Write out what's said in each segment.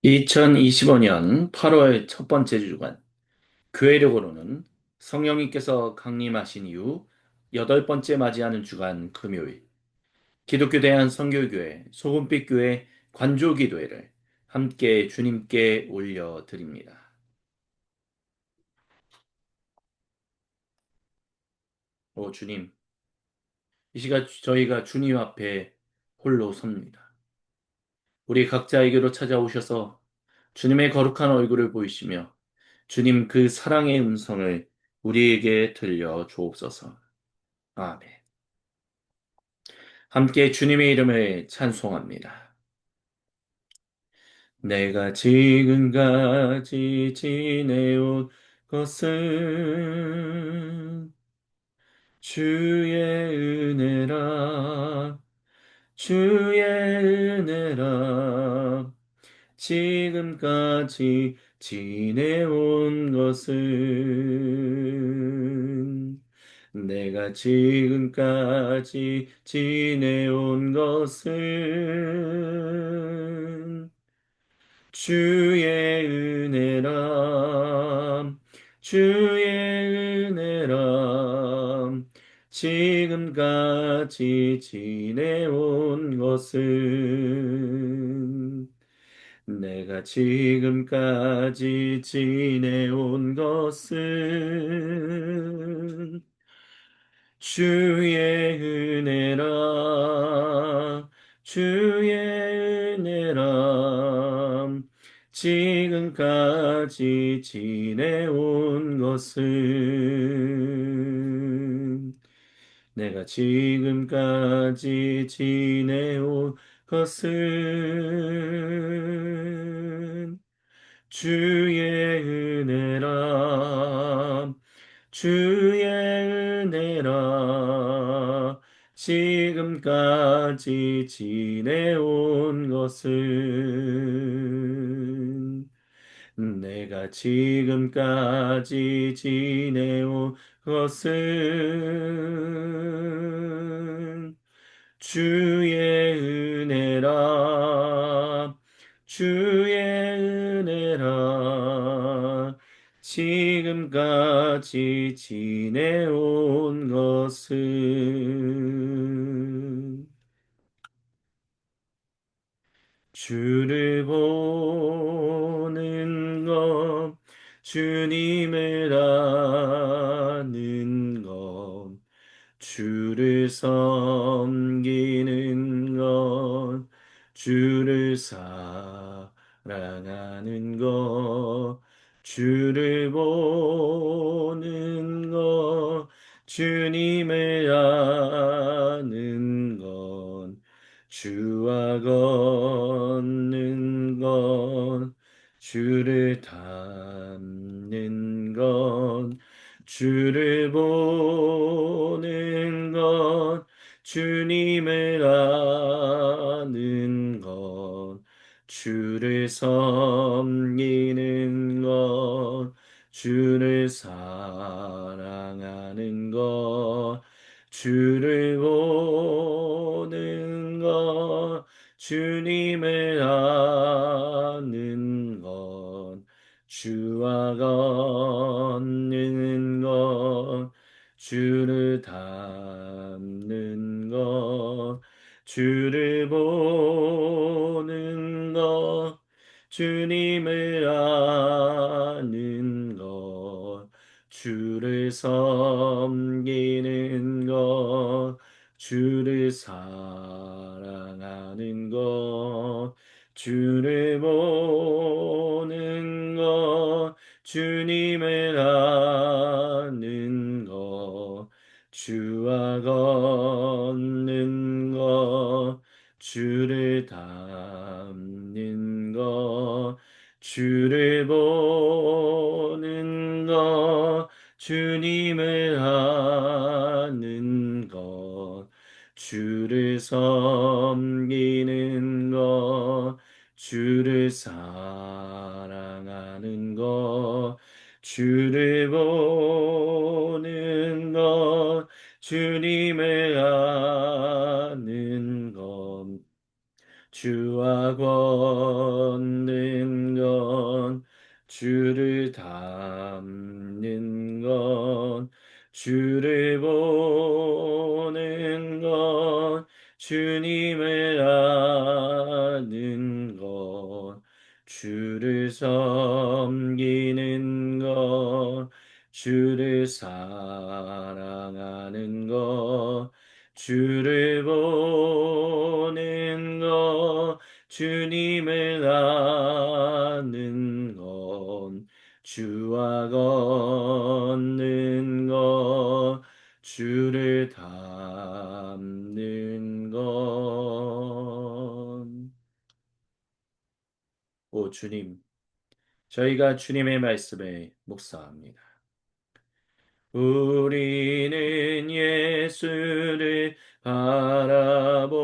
2025년 8월 첫 번째 주간, 교회력으로는 성령님께서 강림하신 이후 여덟 번째 맞이하는 주간 금요일, 기독교 대한선교교회 소금빛교회 관조기도회를 함께 주님께 올려드립니다. 오 주님, 이 시간 저희가 주님 앞에 홀로 섭니다. 우리 각자에게로 찾아오셔서 주님의 거룩한 얼굴을 보이시며 주님 그 사랑의 음성을 우리에게 들려 주옵소서. 아멘. 함께 주님의 이름을 찬송합니다. 내가 지금까지 지내온 것은 주의 은혜라, 주의 은혜라. 지금까지 지내온 것은 내가 지금까지 지내온 것은 주의 은혜람, 주의 은혜람. 지금까지 지내온 것은 내가 지금까지 지내온 것은 주의 은혜라, 주의 은혜라. 지금까지 지내온 것은 내가 지금까지 지내온 것은 주의 은혜라, 주의 은혜라. 지금까지 지내온 것은 내가 지금까지 지내온 것은 주의 은혜라, 주의 은혜라. 지금까지 지내온 것은 주를 보는 것, 주님을 아는 것, 주를 섬기는 것, 주를 사랑하는 것, 주를 보는 것, 주님을 아는 것, 주와 걷는 것, 주를 닮는 것, 주를 보는 것, 주님을 아는 것, 주를 섬기는 것, 주를 사랑하는 것, 주를 보는 것, 주님을 아는 것, 주와 걷는 것, 주를 닮는 것, 주를 보는 것, 주님을 아는 것, 주를 섬기는 것, 주를 사랑하는 것, 주를 보는 것, 주님을 아는 것, 주와 걷는 것, 주를 닮는 것, 주를 보는 것, 주님을 아는 것, 주를 섬기는 것, 주를 사랑하는 것, 주를 보는 것, 주님을 아는 것, 주와 걷는 주를 닮는 것, 주를 보는 것, 주님을 아는 것, 주를 섬기는 것, 주를 사랑하는 것, 주를 보는 것, 주님을 아는 것, 주와 걷는 것, 주를 닮는 것. 오 주님, 저희가 주님의 말씀에 묵상합니다. 우리는 예수를 바라봅니다.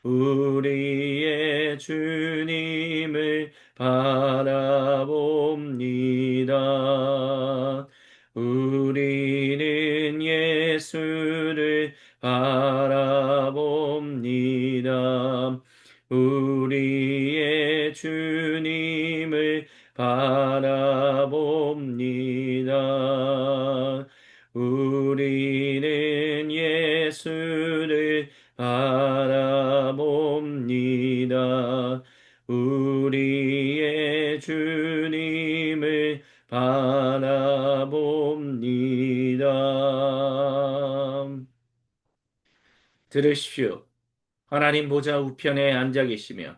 우리의 주님을 바라봅니다. 우리는 예수를 바라봅니다. 우리의 주님을 바라봅니다. 우리는 예수를 바라봅니다. 우리의 주님을 바라봅니다. 들으십시오. 하나님 보좌 우편에 앉아 계시며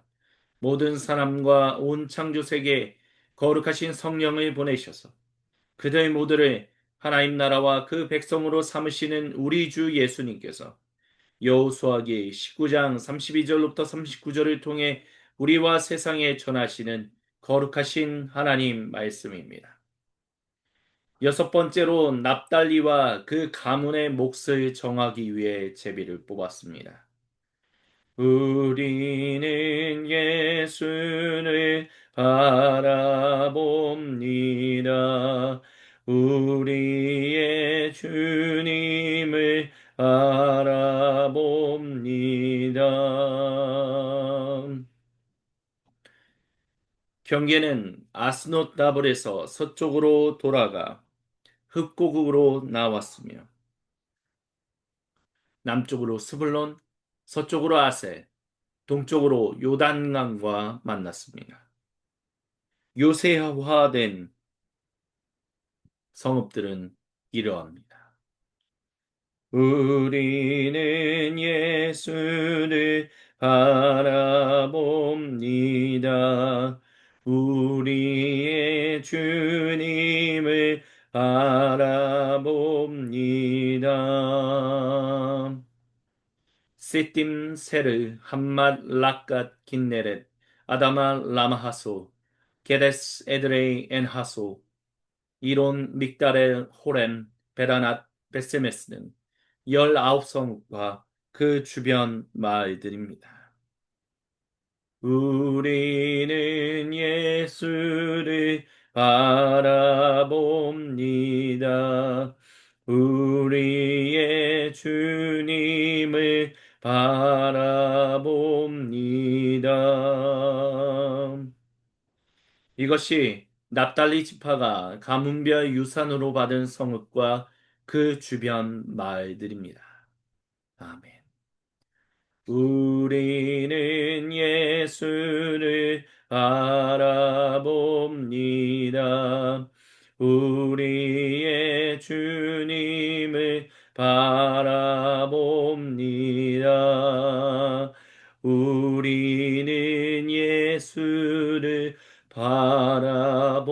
모든 사람과 온 창조 세계에 거룩하신 성령을 보내셔서 그들 모두를 하나님 나라와 그 백성으로 삼으시는 우리 주 예수님께서 여호수아기 19장 32절부터 39절을 통해 우리와 세상에 전하시는 거룩하신 하나님 말씀입니다. 여섯 번째로 납달리와 그 가문의 몫을 정하기 위해 제비를 뽑았습니다. 우리는 예수를 바라봅니다. 우리의 주님을 바라봅니다. 경계는 아스노다블에서 서쪽으로 돌아가 흑고국으로 나왔으며 남쪽으로 스불론, 서쪽으로 아셀, 동쪽으로 요단강과 만났습니다. 요새화된 성읍들은 이러합니다. 우리는 예수를 바라봅니다. 우리의 주님을 바라봅니다. 시팀 세르 함맛 락갓 긴네렛 아다마 라마하소 게데스 에드레이 엔하소 이론 믹다렐 호렘 베라낫 베세메스는 19성과 그 주변 마을들입니다. 우리는 예수를 바라봅니다. 우리의 주님을 바라봅니다. 이것이 납달리 지파가 가문별 유산으로 받은 성읍과 그 주변 마을들입니다. 아멘. 우리는 예수를 바라봅니다. 우리의 주님을 바라봅니다. 우리는 예수를 바라봅니다.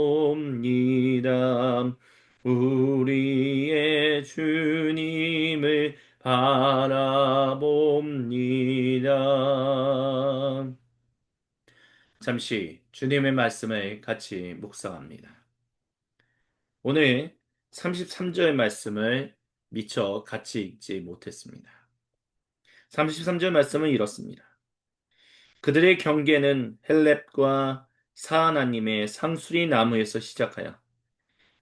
우리의 주님을 바라봅니다. 잠시 주님의 말씀을 같이 묵상합니다. 오늘 33절 말씀을 미처 같이 읽지 못했습니다. 33절 말씀은 이렇습니다. 그들의 경계는 헬렙과 사하나님의 상수리 나무에서 시작하여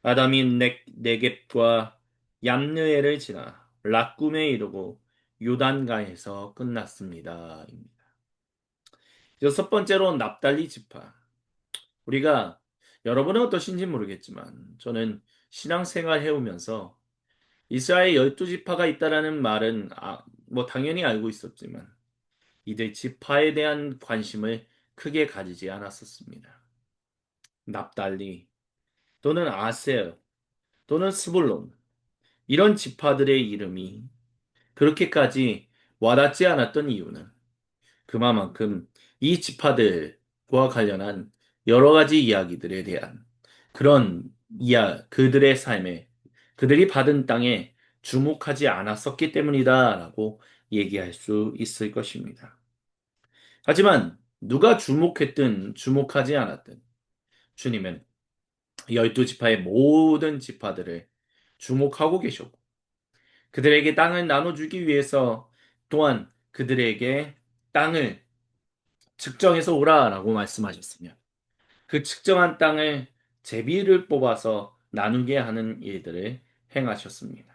아담이 네겝과 얌느에를 지나 락꿈에 이르고 요단강에서 끝났습니다. 여섯 번째로 납달리 지파. 우리가 여러분은 어떠신지 모르겠지만 저는 신앙생활 해오면서 이스라엘 12지파가 있다라는 말은 뭐 당연히 알고 있었지만 이들 지파에 대한 관심을 크게 가지지 않았었습니다. 납달리 또는 아셀 또는 스불론 이런 지파들의 이름이 그렇게까지 와닿지 않았던 이유는 그만큼 이 지파들과 관련한 여러 가지 이야기들에 대한 그런 그들의 삶에 그들이 받은 땅에 주목하지 않았었기 때문이다라고 얘기할 수 있을 것입니다. 하지만 누가 주목했든 주목하지 않았든 주님은 12지파의 모든 지파들을 주목하고 계셨고 그들에게 땅을 나눠주기 위해서 또한 그들에게 땅을 측정해서 오라라고 말씀하셨으며 그 측정한 땅을 제비를 뽑아서 나누게 하는 일들을 행하셨습니다.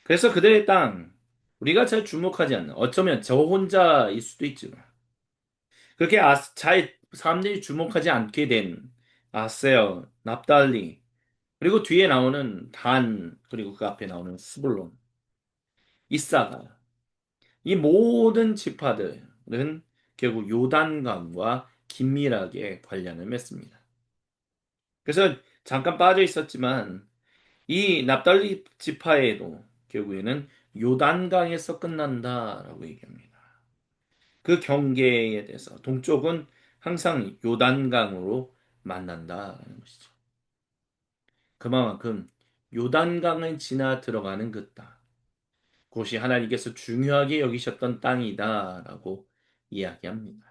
그래서 그들의 땅, 우리가 잘 주목하지 않는, 어쩌면 저 혼자일 수도 있지만, 그렇게 잘 사람들이 주목하지 않게 된 아세어, 납달리, 그리고 뒤에 나오는 단, 그리고 그 앞에 나오는 스불론, 이사가, 이 모든 지파들은 결국 요단강과 긴밀하게 관련을 맺습니다. 그래서 잠깐 빠져 있었지만 이 납달리 지파에도 결국에는 요단강에서 끝난다라고 얘기합니다. 그 경계에 대해서 동쪽은 항상 요단강으로 만난다라는 것이죠. 그만큼 요단강을 지나 들어가는 그 땅, 그것이 하나님께서 중요하게 여기셨던 땅이다라고 이야기합니다.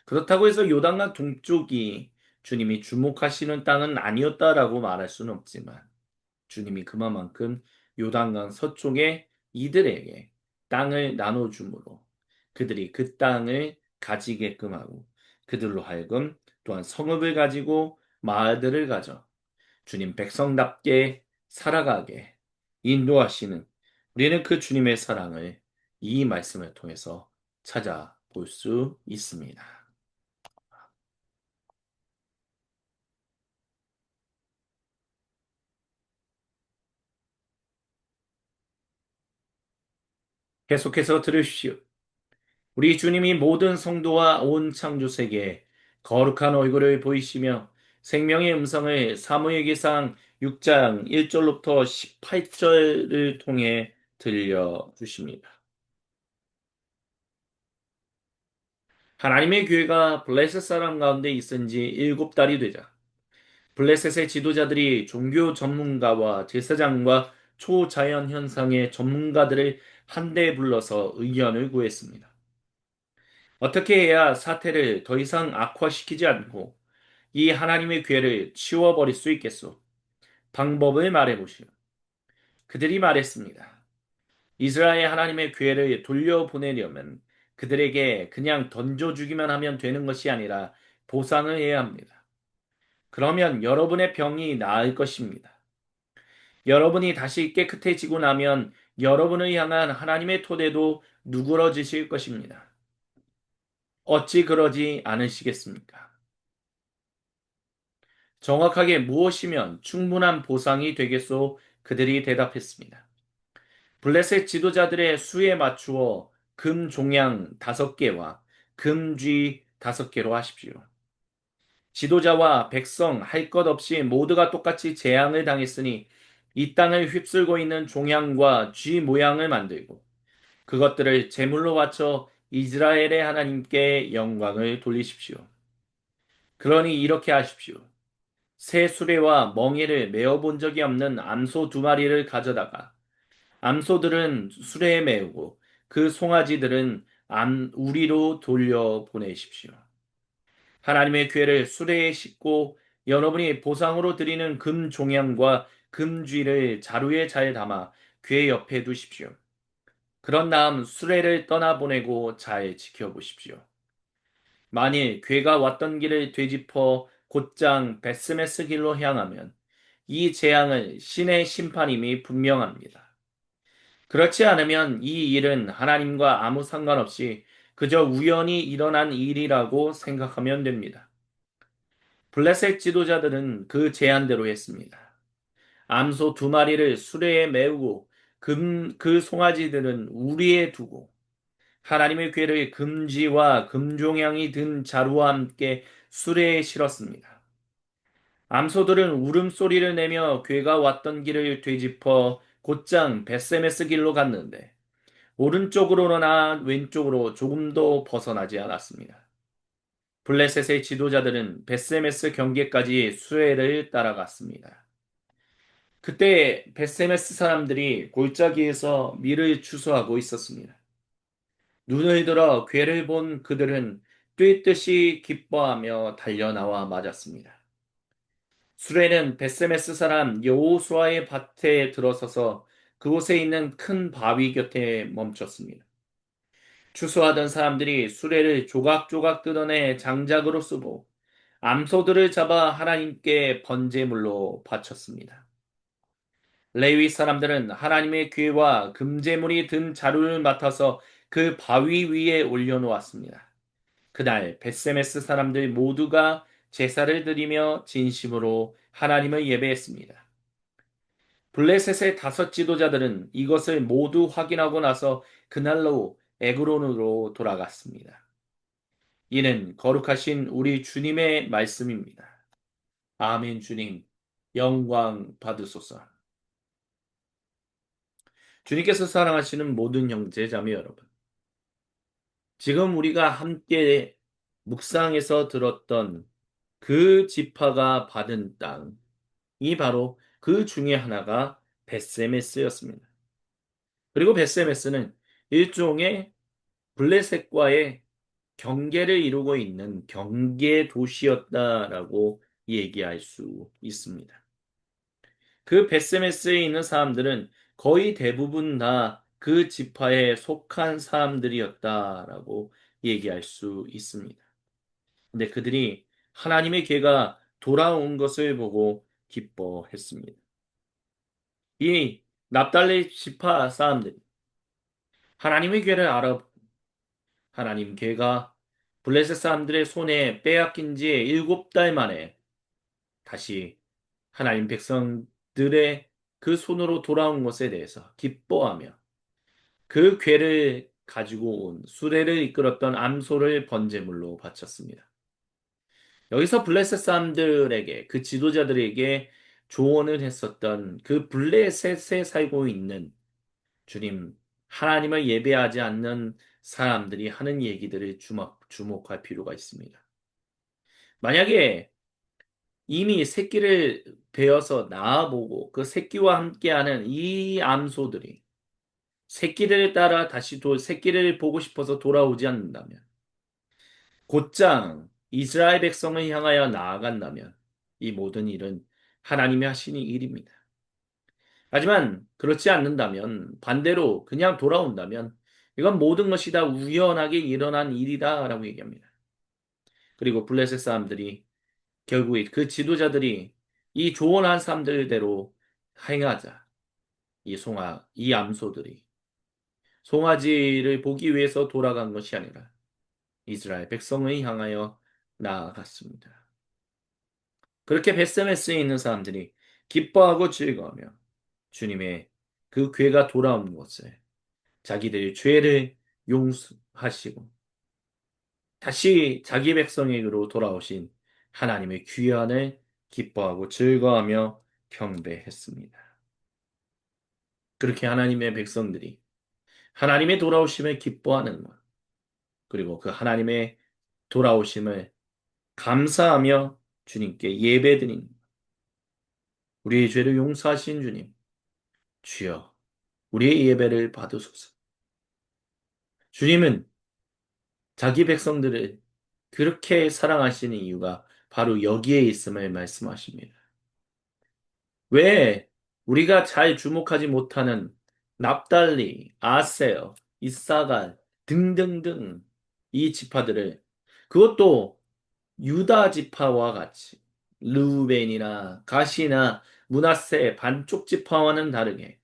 그렇다고 해서 요단강 동쪽이 주님이 주목하시는 땅은 아니었다라고 말할 수는 없지만 주님이 그만큼 요단강 서쪽에 이들에게 땅을 나눠줌으로 그들이 그 땅을 가지게끔 하고 그들로 하여금 또한 성읍을 가지고 마을들을 가져 주님 백성답게 살아가게 인도하시는 우리는 그 주님의 사랑을 이 말씀을 통해서 찾아볼 수 있습니다. 계속해서 들으십시오. 우리 주님이 모든 성도와 온 창조 세계에 거룩한 얼굴을 보이시며 생명의 음성을 사무엘기상 6장 1절로부터 18절을 통해 들려주십니다. 하나님의 교회가 블레셋 사람 가운데 있은 지 7달이 되자 블레셋의 지도자들이 종교 전문가와 제사장과 초자연 현상의 전문가들을 한데 불러서 의견을 구했습니다. 어떻게 해야 사태를 더 이상 악화시키지 않고 이 하나님의 괴를 치워버릴 수 있겠소? 방법을 말해보시오. 그들이 말했습니다. 이스라엘 하나님의 괴를 돌려보내려면 그들에게 그냥 던져주기만 하면 되는 것이 아니라 보상을 해야 합니다. 그러면 여러분의 병이 나을 것입니다. 여러분이 다시 깨끗해지고 나면 여러분을 향한 하나님의 토대도 누그러지실 것입니다. 어찌 그러지 않으시겠습니까? 정확하게 무엇이면 충분한 보상이 되겠소? 그들이 대답했습니다. 블레셋 지도자들의 수에 맞추어 금 종양 5개와 금쥐 5개로 하십시오. 지도자와 백성 할 것 없이 모두가 똑같이 재앙을 당했으니 이 땅을 휩쓸고 있는 종양과 쥐 모양을 만들고 그것들을 제물로 바쳐 이스라엘의 하나님께 영광을 돌리십시오. 그러니 이렇게 하십시오. 새 수레와 멍에를 메어 본 적이 없는 암소 2마리를 가져다가 암소들은 수레에 메우고 그 송아지들은 우리로 돌려 보내십시오. 하나님의 괴를 수레에 싣고 여러분이 보상으로 드리는 금 종양과 금쥐를 자루에 잘 담아 괴 옆에 두십시오. 그런 다음 수레를 떠나보내고 잘 지켜보십시오. 만일 괴가 왔던 길을 되짚어 곧장 베스메스 길로 향하면 이 재앙을 신의 심판임이 분명합니다. 그렇지 않으면 이 일은 하나님과 아무 상관없이 그저 우연히 일어난 일이라고 생각하면 됩니다. 블레셋 지도자들은 그 제안대로 했습니다. 암소 두 마리를 수레에 메우고 그 송아지들은 우리에 두고 하나님의 궤를 금지와 금종양이 든 자루와 함께 수레에 실었습니다. 암소들은 울음소리를 내며 궤가 왔던 길을 되짚어 곧장 벳세메스 길로 갔는데 오른쪽으로나 왼쪽으로 조금도 벗어나지 않았습니다. 블레셋의 지도자들은 벳세메스 경계까지 수레를 따라갔습니다. 그때 벳세메스 사람들이 골짜기에서 밀을 추수하고 있었습니다. 눈을 들어 괴를 본 그들은 뛰듯이 기뻐하며 달려나와 맞았습니다. 수레는 벳세메스 사람 여호수아의 밭에 들어서서 그곳에 있는 큰 바위 곁에 멈췄습니다. 추수하던 사람들이 수레를 조각조각 뜯어내 장작으로 쓰고 암소들을 잡아 하나님께 번제물로 바쳤습니다. 레위 사람들은 하나님의 궤와 금제물이 든 자루를 맡아서 그 바위 위에 올려놓았습니다. 그날 벳세메스 사람들 모두가 제사를 드리며 진심으로 하나님을 예배했습니다. 블레셋의 다섯 지도자들은 이것을 모두 확인하고 나서 그날로 에그론으로 돌아갔습니다. 이는 거룩하신 우리 주님의 말씀입니다. 아멘. 주님, 영광 받으소서. 주님께서 사랑하시는 모든 형제 자매 여러분, 지금 우리가 함께 묵상에서 들었던 그 지파가 받은 땅이 바로 그 중에 하나가 벳세메스였습니다. 그리고 벳세메스는 일종의 블레셋과의 경계를 이루고 있는 경계 도시였다라고 얘기할 수 있습니다. 그 벳세메스에 있는 사람들은 거의 대부분 다 그 지파에 속한 사람들이었다라고 얘기할 수 있습니다. 근데 그들이 하나님의 궤가 돌아온 것을 보고 기뻐했습니다. 이 납달리 지파 사람들이 하나님의 궤를 알아보고 하나님 궤가 블레셋 사람들의 손에 빼앗긴 지 7달 만에 다시 하나님 백성들의 그 손으로 돌아온 것에 대해서 기뻐하며 그 궤를 가지고 온 수레를 이끌었던 암소를 번제물로 바쳤습니다. 여기서 블레셋 사람들에게 그 지도자들에게 조언을 했었던 그 블레셋에 살고 있는 주님 하나님을 예배하지 않는 사람들이 하는 얘기들을 주목할 필요가 있습니다. 만약에 이미 새끼를 베어서 낳아보고 그 새끼와 함께하는 이 암소들이 새끼를 따라 다시 새끼를 보고 싶어서 돌아오지 않는다면 곧장 이스라엘 백성을 향하여 나아간다면 이 모든 일은 하나님이 하시는 일입니다. 하지만 그렇지 않는다면 반대로 그냥 돌아온다면 이건 모든 것이 다 우연하게 일어난 일이다라고 얘기합니다. 그리고 블레셋 사람들이 결국에 그 지도자들이 이 조언한 사람들대로 행하자. 이 암소들이 송아지를 보기 위해서 돌아간 것이 아니라 이스라엘 백성을 향하여 나아갔습니다. 그렇게 벳세메스에 있는 사람들이 기뻐하고 즐거워하며 주님의 그 괴가 돌아온 것을 자기들의 죄를 용서하시고 다시 자기 백성에게로 돌아오신 하나님의 귀환을 기뻐하고 즐거워하며 경배했습니다. 그렇게 하나님의 백성들이 하나님의 돌아오심을 기뻐하는 것, 그리고 그 하나님의 돌아오심을 감사하며 주님께 예배드리는 것, 우리의 죄를 용서하신 주님, 주여, 우리의 예배를 받으소서. 주님은 자기 백성들을 그렇게 사랑하시는 이유가 바로 여기에 있음을 말씀하십니다. 왜 우리가 잘 주목하지 못하는 납달리, 아세어, 이사갈 등등등 이 지파들을 그것도 유다 지파와 같이 르우벤이나 가시나 므낫세 반쪽 지파와는 다르게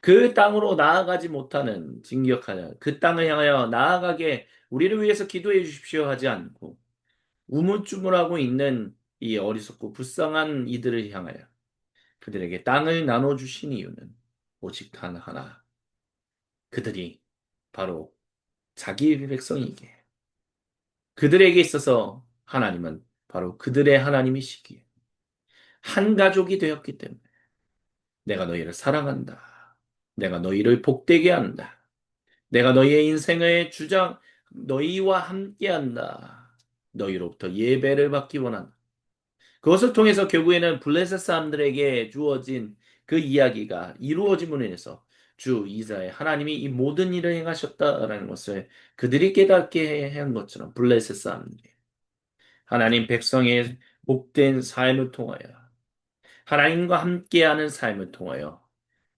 그 땅으로 나아가지 못하는 진격하여 그 땅을 향하여 나아가게 우리를 위해서 기도해 주십시오 하지 않고 우물쭈물하고 있는 이 어리석고 불쌍한 이들을 향하여 그들에게 땅을 나눠주신 이유는 오직 단 하나. 그들이 바로 자기 백성이기에. 그들에게 있어서 하나님은 바로 그들의 하나님이시기에. 한 가족이 되었기 때문에 내가 너희를 사랑한다. 내가 너희를 복되게 한다. 내가 너희의 인생의 주장, 너희와 함께한다. 너희로부터 예배를 받기 원한다. 그것을 통해서 결국에는 블레셋 사람들에게 주어진 그 이야기가 이루어짐으로 인해서 주 이스라엘 하나님이 이 모든 일을 행하셨다라는 것을 그들이 깨닫게 한 것처럼 블레셋 사람들이 하나님 백성의 복된 삶을 통하여 하나님과 함께하는 삶을 통하여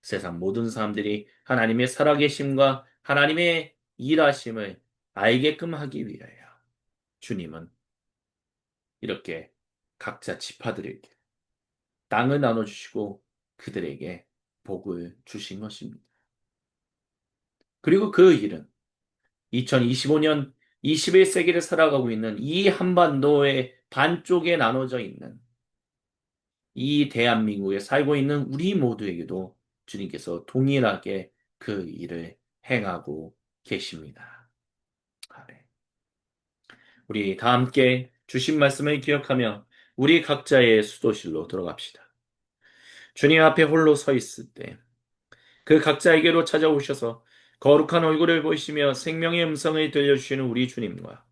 세상 모든 사람들이 하나님의 살아계심과 하나님의 일하심을 알게끔 하기 위하여 주님은 이렇게 각자 지파들에게 땅을 나눠주시고 그들에게 복을 주신 것입니다. 그리고 그 일은 2025년 21세기를 살아가고 있는 이 한반도의 반쪽에 나눠져 있는 이 대한민국에 살고 있는 우리 모두에게도 주님께서 동일하게 그 일을 행하고 계십니다. 아멘. 우리 다 함께 주신 말씀을 기억하며 우리 각자의 수도실로 들어갑시다. 주님 앞에 홀로 서 있을 때 그 각자에게로 찾아오셔서 거룩한 얼굴을 보이시며 생명의 음성을 들려주시는 우리 주님과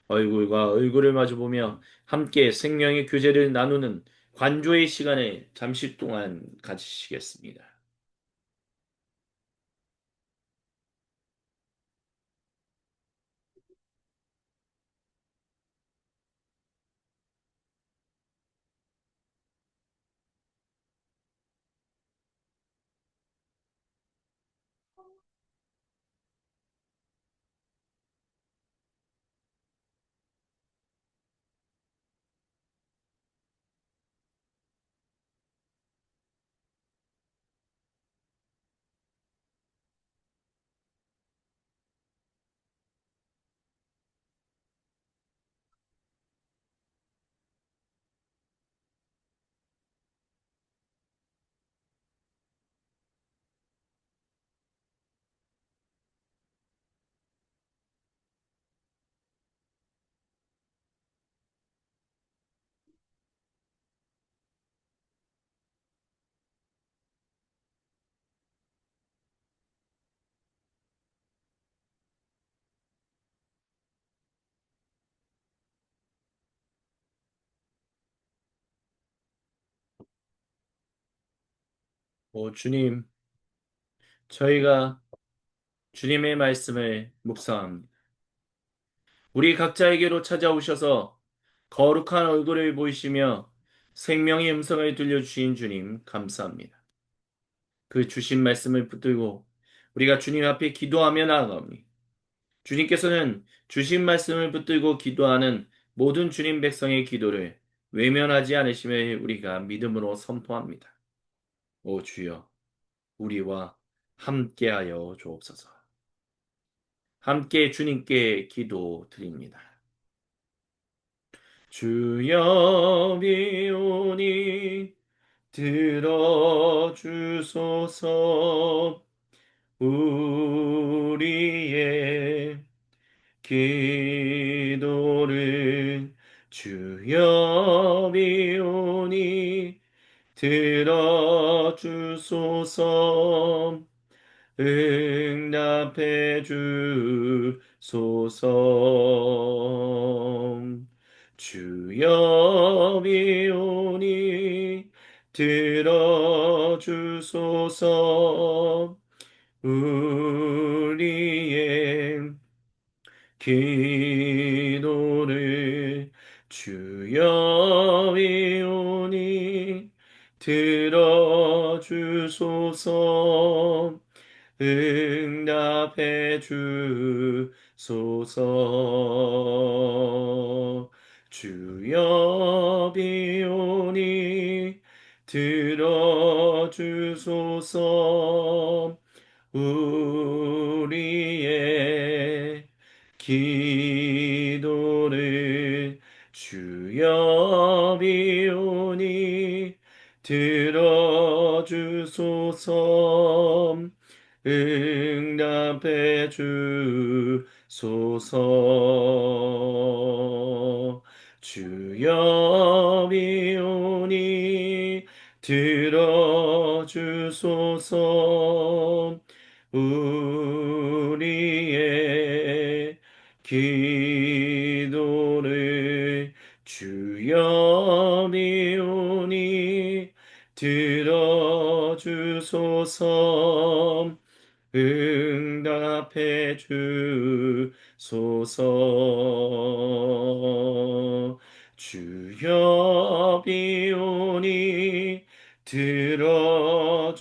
얼굴과 얼굴을 마주보며 함께 생명의 교제를 나누는 관조의 시간을 잠시 동안 가지시겠습니다. 오 주님, 저희가 주님의 말씀을 묵상합니다. 우리 각자에게로 찾아오셔서 거룩한 얼굴을 보이시며 생명의 음성을 들려주신 주님 감사합니다. 그 주신 말씀을 붙들고 우리가 주님 앞에 기도하며 나아가오니 주님께서는 주신 말씀을 붙들고 기도하는 모든 주님 백성의 기도를 외면하지 않으심을 우리가 믿음으로 선포합니다. 오 주여, 우리와 함께하여 주옵소서. 함께 주님께 기도 드립니다. 주여 비오니 들어주소서. 우리의 기도를 주여 비오니 들어주소서. 응답해 주소서. 주여 비오니 들어주소서. 우리의 기도를 주여 비오니 들어주소서. 응답해 주소서. 주여 비오니 들어주소서. 우리의 기도를 주여 비오니 들어주소서. 응답해 주소서. 주여 비오니 들어주소서. 우리의 기도를 주여 비오니 들어주소서. 응답해 주소서. 주여 비오니 들어주소서.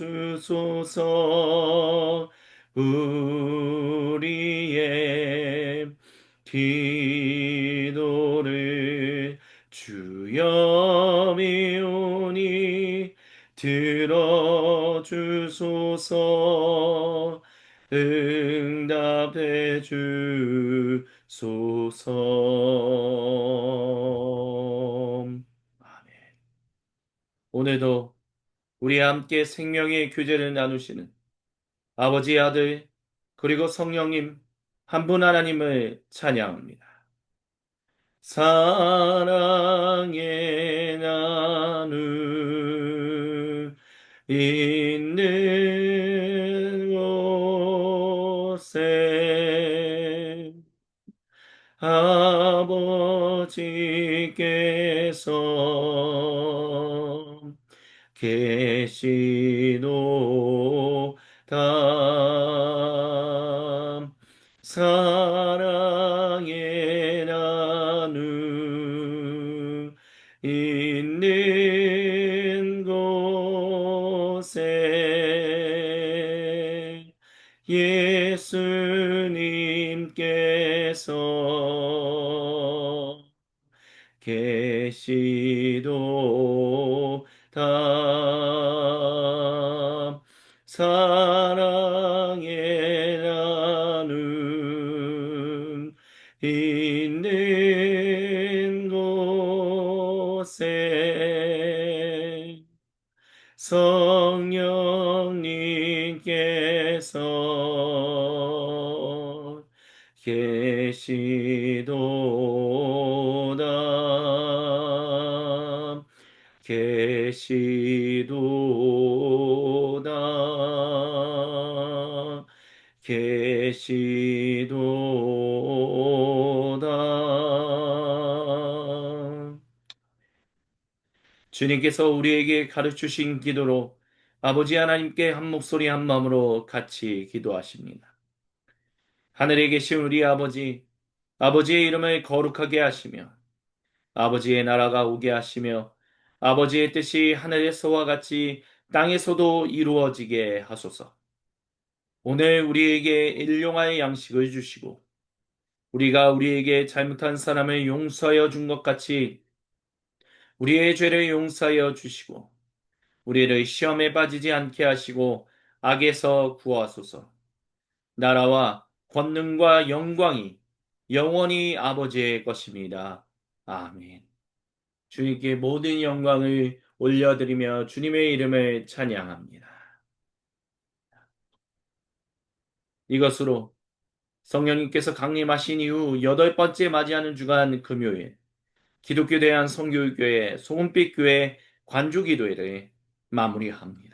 우리의 기도를 주여 비오니 들어주소서. 응답해 주소서. 아멘. 오늘도 우리와 함께 생명의 교제를 나누시는 아버지, 아들, 그리고 성령님 한 분 하나님을 찬양합니다. 사랑의 나누 있는 곳에 아버지께서 계시도다. 사랑의 나누 있는 곳에 예수님께서 계시도다. 사랑의 나눔 있는 곳에 성령님께서 계시도다. 계시도다. 계시도다. 주님께서 우리에게 가르치신 기도로 아버지 하나님께 한 목소리 한 마음으로 같이 기도하십니다. 하늘에 계신 우리 아버지, 아버지의 이름을 거룩하게 하시며 아버지의 나라가 오게 하시며 아버지의 뜻이 하늘에서와 같이 땅에서도 이루어지게 하소서. 오늘 우리에게 일용할 양식을 주시고 우리가 우리에게 잘못한 사람을 용서하여 준 것 같이 우리의 죄를 용서하여 주시고 우리를 시험에 빠지지 않게 하시고 악에서 구하소서. 나라와 권능과 영광이 영원히 아버지의 것입니다. 아멘. 주님께 모든 영광을 올려드리며 주님의 이름을 찬양합니다. 이것으로 성령님께서 강림하신 이후 8번째 맞이하는 주간 금요일 기독교 대한 성교육교회 소금빛 교회 관주기도회를 마무리합니다.